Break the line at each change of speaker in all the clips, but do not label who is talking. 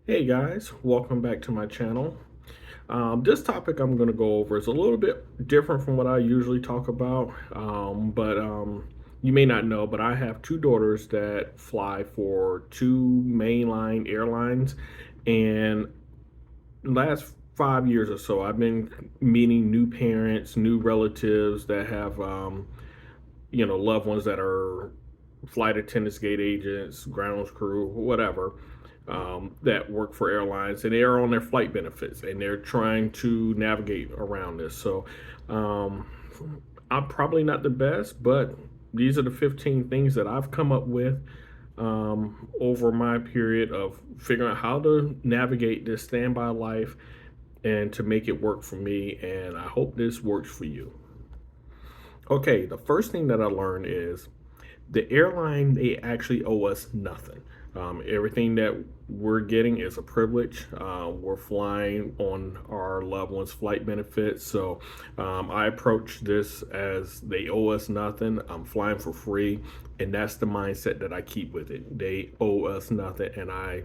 Hey guys, welcome back to my channel. This topic I'm going to go over is a little bit different from what I usually talk about, but you may not know, but I have two daughters that fly for two mainline airlines, and the last 5 years or so, I've been meeting new parents, new relatives that have, loved ones that are flight attendants, gate agents, grounds crew, whatever, that work for airlines, and they're on their flight benefits, and they're trying to navigate around this. So, um, I'm probably not the best, but these are the 15 things that I've come up with over my period of figuring out how to navigate this standby life and to make it work for me. And I hope this works for you. Okay, the first thing that I learned is the airline, they actually owe us nothing. Everything that we're getting is a privilege. We're flying on our loved ones' flight benefits. So I approach this as they owe us nothing. I'm flying for free. And that's the mindset that I keep with it. They owe us nothing. And I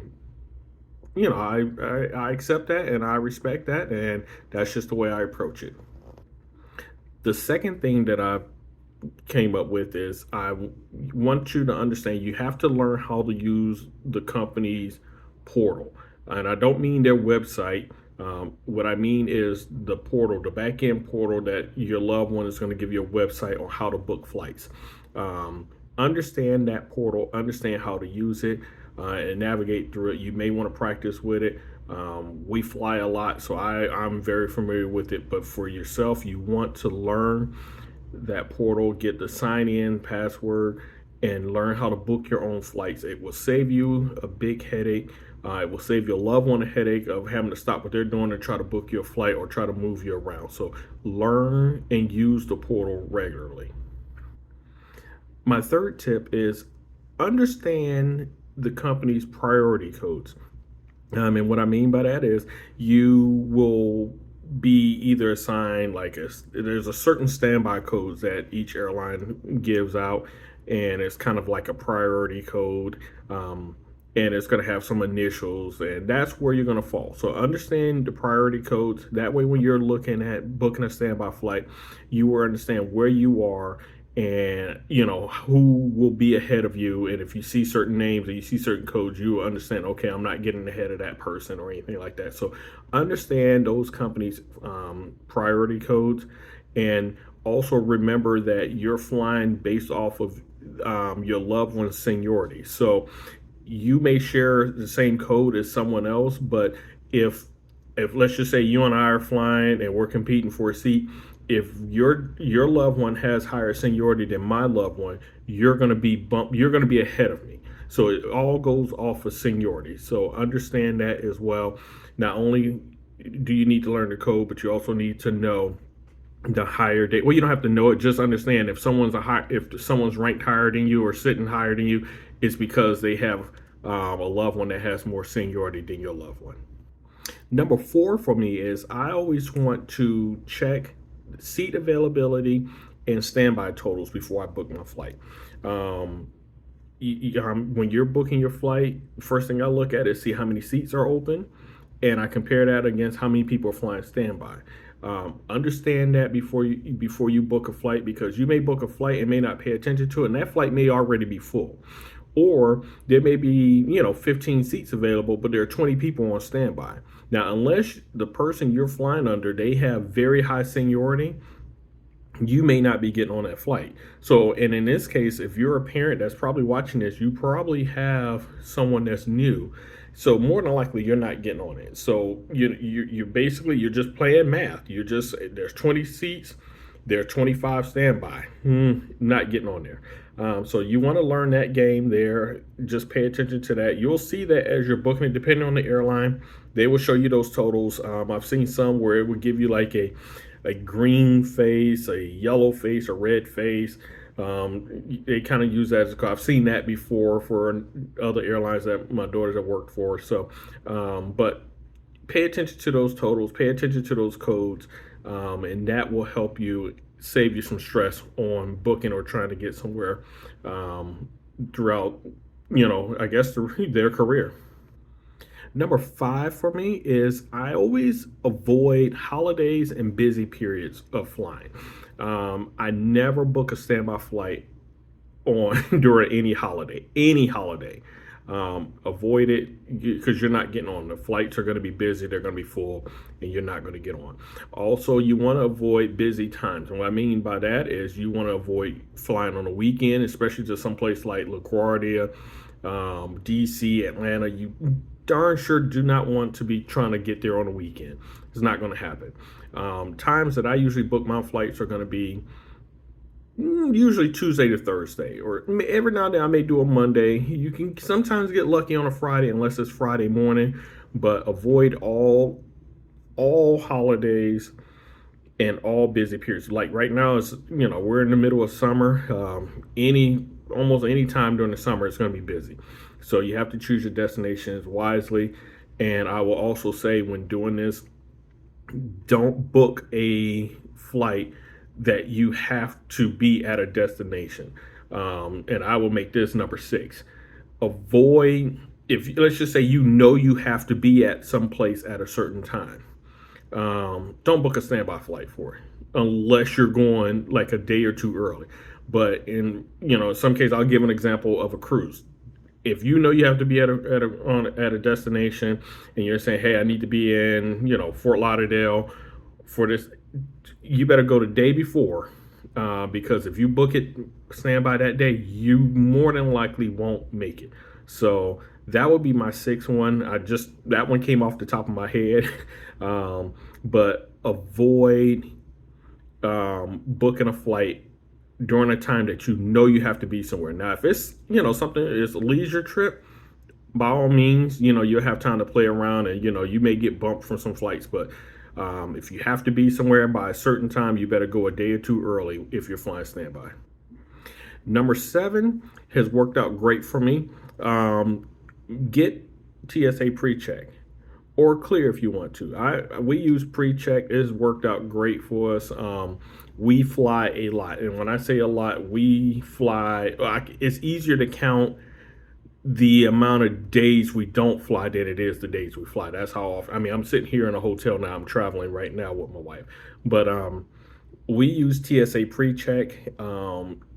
accept that and I respect that. And that's just the way I approach it. The second thing that I came up with is want you to understand you have to learn how to use the company's portal. And I don't mean their website. What I mean is the portal, the back end portal that your loved one is going to give you a website on how to book flights. Understand that portal, understand how to use it, and navigate through it. You may want to practice with it. We fly a lot, so I'm very familiar with it. But for yourself, you want to learn that portal, get the sign in password, and learn how to book your own flights. It will save you a big headache. It will save your loved one a headache of having to stop what they're doing to try to book your flight or try to move you around. So learn and use the portal regularly. My third tip is understand the company's priority codes. And what I mean by that is you will be either assigned there's a certain standby codes that each airline gives out, and it's kind of like a priority code. And it's going to have some initials, and that's where you're going to fall. So understand the priority codes. That way, when you're looking at booking a standby flight, you will understand where you are and who will be ahead of you. And if you see certain names and you see certain codes, you will understand, okay, I'm not getting ahead of that person or anything like that. So understand those companies priority codes, and also remember that you're flying based off of your loved one's seniority. So you may share the same code as someone else, but if let's just say you and I are flying and we're competing for a seat, if your loved one has higher seniority than my loved one, you're going to be ahead of me. So it all goes off of seniority. So understand that as well. Not only do you need to learn the code, but you also need to know the higher date. Well, you don't have to know it. Just understand if someone's ranked higher than you or sitting higher than you, it's because they have a loved one that has more seniority than your loved one. Number four for me is I always want to check seat availability and standby totals before I book my flight. Um, when you're booking your flight, first thing I look at is see how many seats are open, and I compare that against how many people are flying standby. Understand that before you book a flight, because you may book a flight and may not pay attention to it, and that flight may already be full, or there may be 15 seats available, but there are 20 people on standby. Now, unless the person you're flying under, they have very high seniority, you may not be getting on that flight. So, and in this case, if you're a parent that's probably watching this, you probably have someone that's new. So more than likely, you're not getting on it. So you basically you're just playing math. There's 20 seats, there are 25 standby. Not getting on there. So you want to learn that game there. Just pay attention to that. You'll see that as you're booking it, depending on the airline, they will show you those totals. I've seen some where it would give you like a green face, a yellow face, a red face. They kind of use that as a code. I've seen that before for other airlines that my daughters have worked for. So, but pay attention to those totals, pay attention to those codes, and that will help you save you some stress on booking or trying to get somewhere throughout, I guess, their career. Number five for me is I always avoid holidays and busy periods of flying. I never book a standby flight on during any holiday. Avoid it because you're not getting on. The flights are going to be busy, they're going to be full, and you're not going to get on. Also, you want to avoid busy times. And what I mean by that is you want to avoid flying on a weekend, especially to someplace like LaGuardia, DC, Atlanta. You darn sure do not want to be trying to get there on a weekend. It's not going to happen. Times that I usually book my flights are going to be usually Tuesday to Thursday, or every now and then I may do a Monday. You can sometimes get lucky on a Friday unless it's Friday morning, but avoid all holidays and all busy periods. Like right now, it's we're in the middle of summer. Almost any time during the summer, it's going to be busy. So you have to choose your destinations wisely. And I will also say when doing this, don't book a flight that you have to be at a destination. And I will make this number six. Avoid, if let's just say you have to be at some place at a certain time. Don't book a standby flight for it unless you're going like a day or two early. But in some cases, I'll give an example of a cruise. If you know you have to be at a destination and you're saying, hey, I need to be in Fort Lauderdale for this, you better go the day before, because if you book it standby that day, you more than likely won't make it. So that would be my sixth one. That one came off the top of my head. But avoid booking a flight during a time that you have to be somewhere. Now, if it's something, it's a leisure trip, by all means, you'll have time to play around, and you may get bumped from some flights. But if you have to be somewhere by a certain time, you better go a day or two early if you're flying standby. Number seven has worked out great for me. Get TSA pre-check or clear if you want to. We use pre-check. It's worked out great for us. We fly a lot, and when I say a lot, we fly. It's easier to count the amount of days we don't fly than it is the days we fly. That's how often. I mean, I'm sitting here in a hotel now. I'm traveling right now with my wife, but we use TSA pre-check.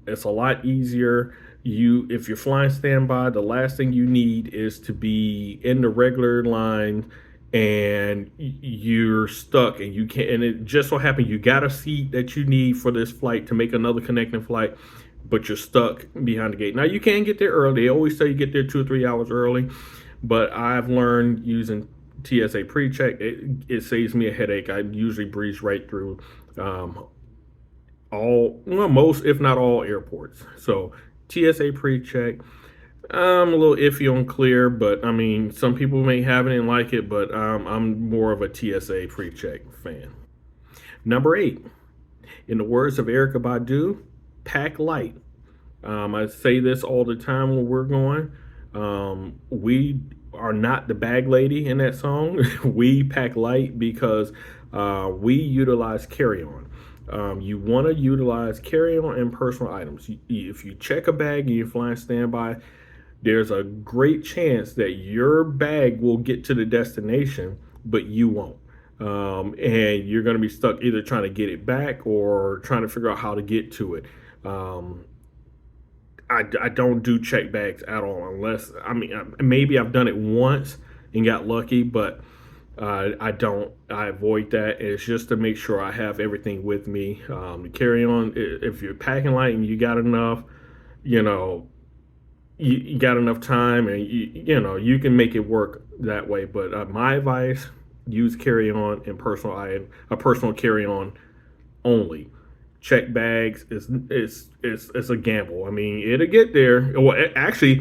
It's a lot easier. If you're flying standby, the last thing you need is to be in the regular line and you're stuck and you can't, and it just so happened you got a seat that you need for this flight to make another connecting flight, but you're stuck behind the gate. Now you can get there early. They always say you get there 2 or 3 hours early, but I've learned using TSA pre-check, it saves me a headache. I usually breeze right through most, if not all, airports. So TSA pre-check. I'm a little iffy on clear, but I mean, some people may have it and like it, but I'm more of a TSA pre-check fan. Number 8, in the words of Erykah Badu, pack light. I say this all the time when we're going. We are not the bag lady in that song. We pack light because we utilize carry-on. You want to utilize carry-on and personal items. If you check a bag and you're flying standby, there's a great chance that your bag will get to the destination, but you won't. And you're going to be stuck either trying to get it back or trying to figure out how to get to it. I don't do check bags at all unless, maybe I've done it once and got lucky, but I avoid that. It's just to make sure I have everything with me. To carry on, if you're packing light and you got enough, you got enough time, and you can make it work that way. But my advice: use carry on and personal carry on only. Check bags is a gamble. I mean, it'll get there. Well, actually,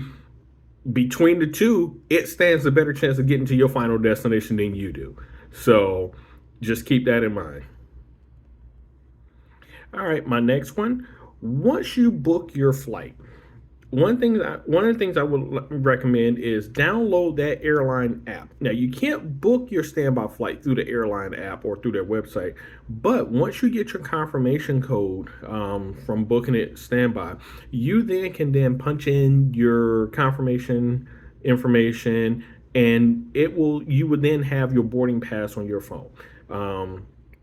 between the two, it stands a better chance of getting to your final destination than you do. So just keep that in mind. All right, my next one. Once you book your flight, one of the things I would recommend is download that airline app. Now, you can't book your standby flight through the airline app or through their website, but once you get your confirmation code from booking it standby, you then can punch in your confirmation information and you would then have your boarding pass on your phone.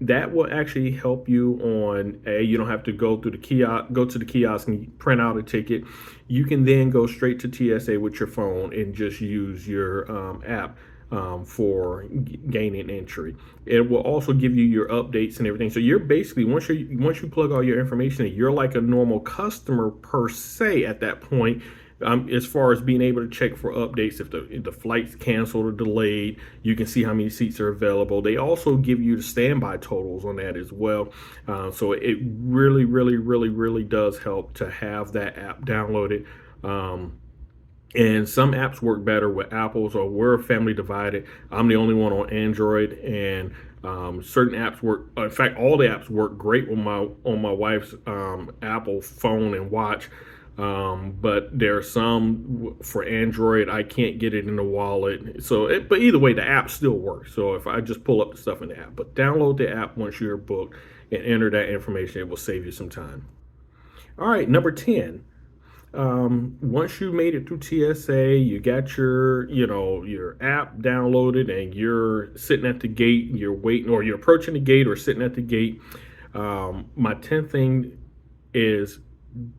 That will actually help you on you don't have to go to the kiosk and print out a ticket. You can then go straight to TSA with your phone and just use your app for gaining entry. It will also give you your updates and everything. So you're basically, once you plug all your information in, you're like a normal customer per se at that point. As far as being able to check for updates, if the flight's canceled or delayed, you can see how many seats are available. They also give you the standby totals on that as well. So it really, really, really, really does help to have that app downloaded. And some apps work better with Apples, or we're family divided. I'm the only one on Android, and certain apps work. In fact, all the apps work great with on my wife's Apple phone and watch. But there are some for Android, I can't get it in the wallet. But either way, the app still works. So if I just pull up the stuff in the app, but download the app once you're booked and enter that information, it will save you some time. All right, number 10. Once you made it through TSA, you got your app downloaded, and you're sitting at the gate, you're waiting, or you're approaching the gate or sitting at the gate. My 10th thing is,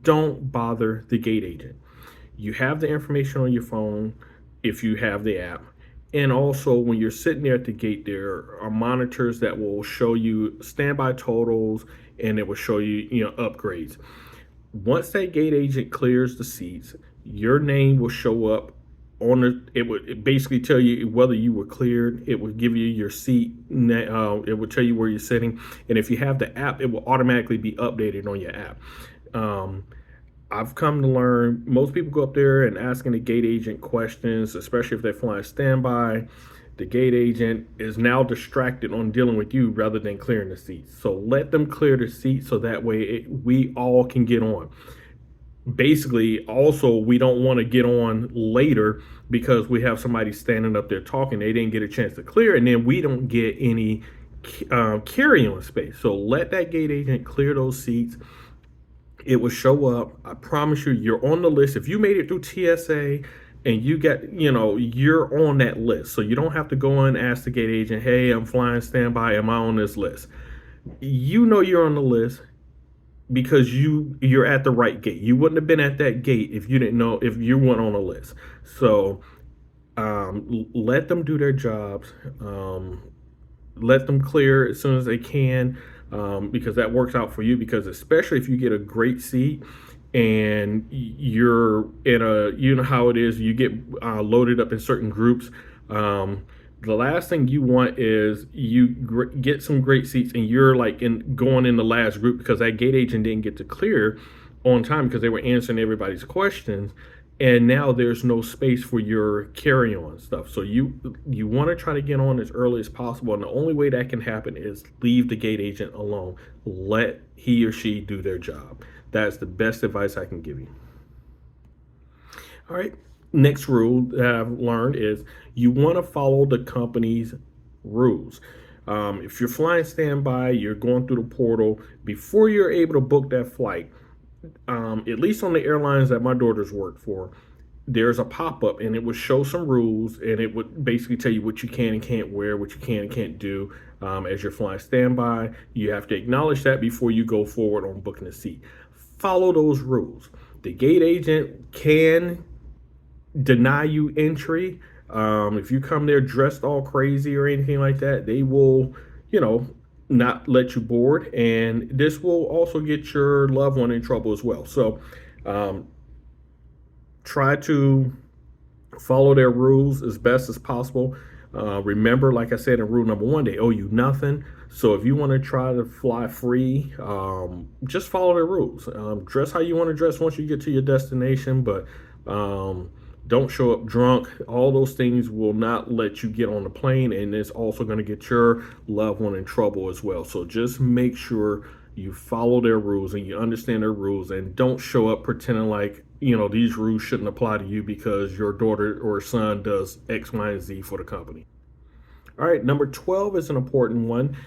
don't bother the gate agent. You have the information on your phone if you have the app. And also, when you're sitting there at the gate, there are monitors that will show you standby totals, and it will show you, upgrades. Once that gate agent clears the seats, your name will show up on it would basically tell you whether you were cleared. It would give you your seat. It would tell you where you're sitting. And if you have the app, it will automatically be updated on your app. I've come to learn most people go up there and asking the gate agent questions, especially if they're flying standby. The gate agent is now distracted on dealing with you rather than clearing the seats. So let them clear the seats, so that way we all can get on. Basically, also, we don't want to get on later because we have somebody standing up there talking. They didn't get a chance to clear, and then we don't get any carry-on space. So let that gate agent clear those seats. It will show up. I promise you, you're on the list. If you made it through TSA and you're on that list. So you don't have to go and ask the gate agent, hey, I'm flying standby, am I on this list? You're on the list because you're at the right gate. You wouldn't have been at that gate if you didn't know, if you weren't on a list. So let them do their jobs. Let them clear as soon as they can, because that works out for you. Because especially if you get a great seat and you're in how it is, you get loaded up in certain groups. The last thing you want is you get some great seats and you're going in the last group because that gate agent didn't get to clear on time because they were answering everybody's questions, and now there's no space for your carry-on stuff. So you want to try to get on as early as possible, and the only way that can happen is leave the gate agent alone. Let he or she do their job. That's the best advice I can give you. All right. Next rule that I've learned is you want to follow the company's rules. If you're flying standby, you're going through the portal, before you're able to book that flight, at least on the airlines that my daughters work for, there's a pop-up and it would show some rules, and it would basically tell you what you can and can't wear, what you can and can't do as you're flying standby. You have to acknowledge that before you go forward on booking a seat. Follow those rules. The gate agent can deny you entry. If you come there dressed all crazy or anything like that, they will, not let you board, and this will also get your loved one in trouble as well. So try to follow their rules as best as possible. Remember, like I said in rule number 1, they owe you nothing. So if you want to try to fly free, just follow their rules. Dress how you want to dress once you get to your destination, but don't show up drunk. All those things will not let you get on the plane, and it's also going to get your loved one in trouble as well. So just make sure you follow their rules and you understand their rules, and don't show up pretending like, these rules shouldn't apply to you because your daughter or son does X, Y, and Z for the company. All right, number 12 is an important one.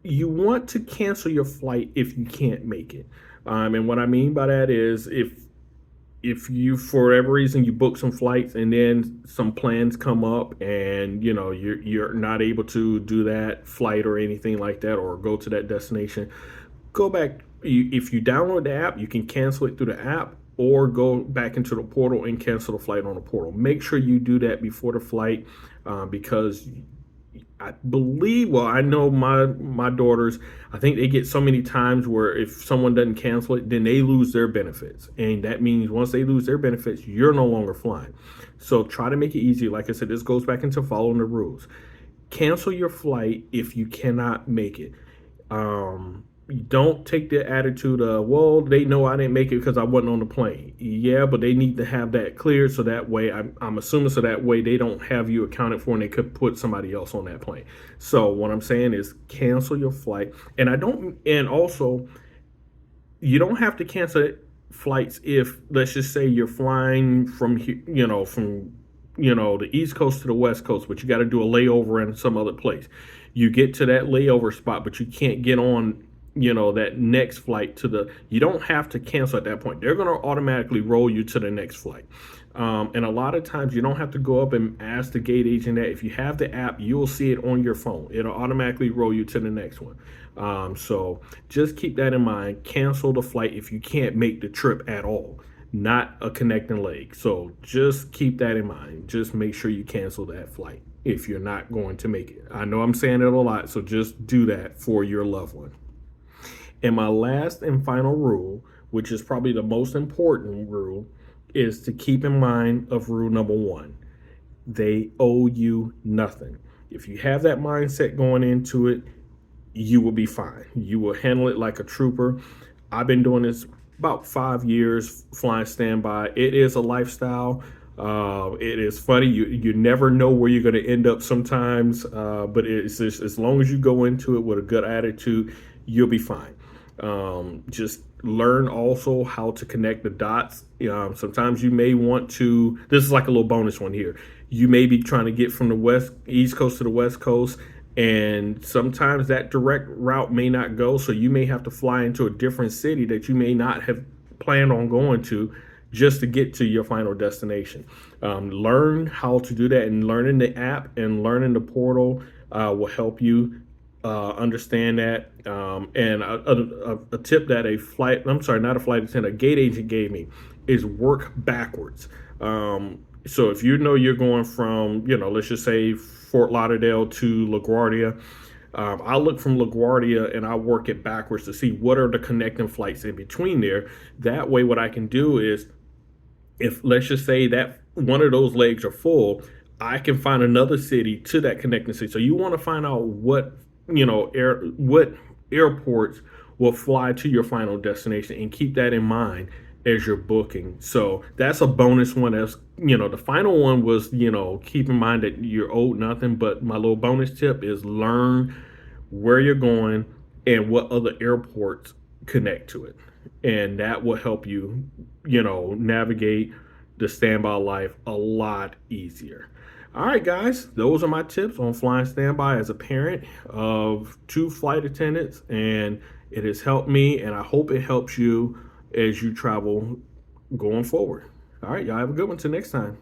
You want to cancel your flight if you can't make it. And what I mean by that is, if if you, for whatever reason, you book some flights and then some plans come up and you're not able to do that flight or anything like that, or go to that destination, go back. If you download the app, you can cancel it through the app, or go back into the portal and cancel the flight on the portal. Make sure you do that before the flight, because I believe, well, I know my daughters, I think they get so many times where if someone doesn't cancel it, then they lose their benefits. And that means once they lose their benefits, you're no longer flying. So try to make it easy. Like I said, this goes back into following the rules. Cancel your flight if you cannot make it. Don't take the attitude of, well, they know I didn't make it because I wasn't on the plane. Yeah, but they need to have that cleared, so that way, I'm assuming, so that way they don't have you accounted for and they could put somebody else on that plane. So what I'm saying is cancel your flight. And also, you don't have to cancel flights if, let's just say, you're flying from the East Coast to the West Coast, but you got to do a layover in some other place. You get to that layover spot, but you can't get on that next flight you don't have to cancel at that point. They're going to automatically roll you to the next flight. And a lot of times you don't have to go up and ask the gate agent that. If you have the app, you'll see it on your phone. It'll automatically roll you to the next one. So just keep that in mind. Cancel the flight if you can't make the trip at all, not a connecting leg. So just keep that in mind. Just make sure you cancel that flight if you're not going to make it. I know I'm saying it a lot, so just do that for your loved one. And my last and final rule, which is probably the most important rule, is to keep in mind of rule number 1. They owe you nothing. If you have that mindset going into it, you will be fine. You will handle it like a trooper. I've been doing this about 5 years, flying standby. It is a lifestyle. It is funny. You never know where you're going to end up sometimes, but it's just, as long as you go into it with a good attitude, you'll be fine. Just learn also how to connect the dots. Sometimes you may want to, this is like a little bonus one here. You may be trying to get from the East Coast to the West Coast, and sometimes that direct route may not go. So you may have to fly into a different city that you may not have planned on going to, just to get to your final destination. Learn how to do that, and learning the app and learning the portal will help you understand that. And a tip that a gate agent gave me is work backwards. So if you're going from, let's just say Fort Lauderdale to LaGuardia, I look from LaGuardia and I work it backwards to see what are the connecting flights in between there. That way, what I can do is, if let's just say that one of those legs are full, I can find another city to that connecting city. So you want to find out what airports will fly to your final destination, and keep that in mind as you're booking. So that's a bonus one. As the final one was, keep in mind that you're owed nothing. But my little bonus tip is learn where you're going and what other airports connect to it, and that will help you, navigate the standby life a lot easier. All right, guys, those are my tips on flying standby as a parent of 2 flight attendants, and it has helped me, and I hope it helps you as you travel going forward. All right, y'all have a good one till next time.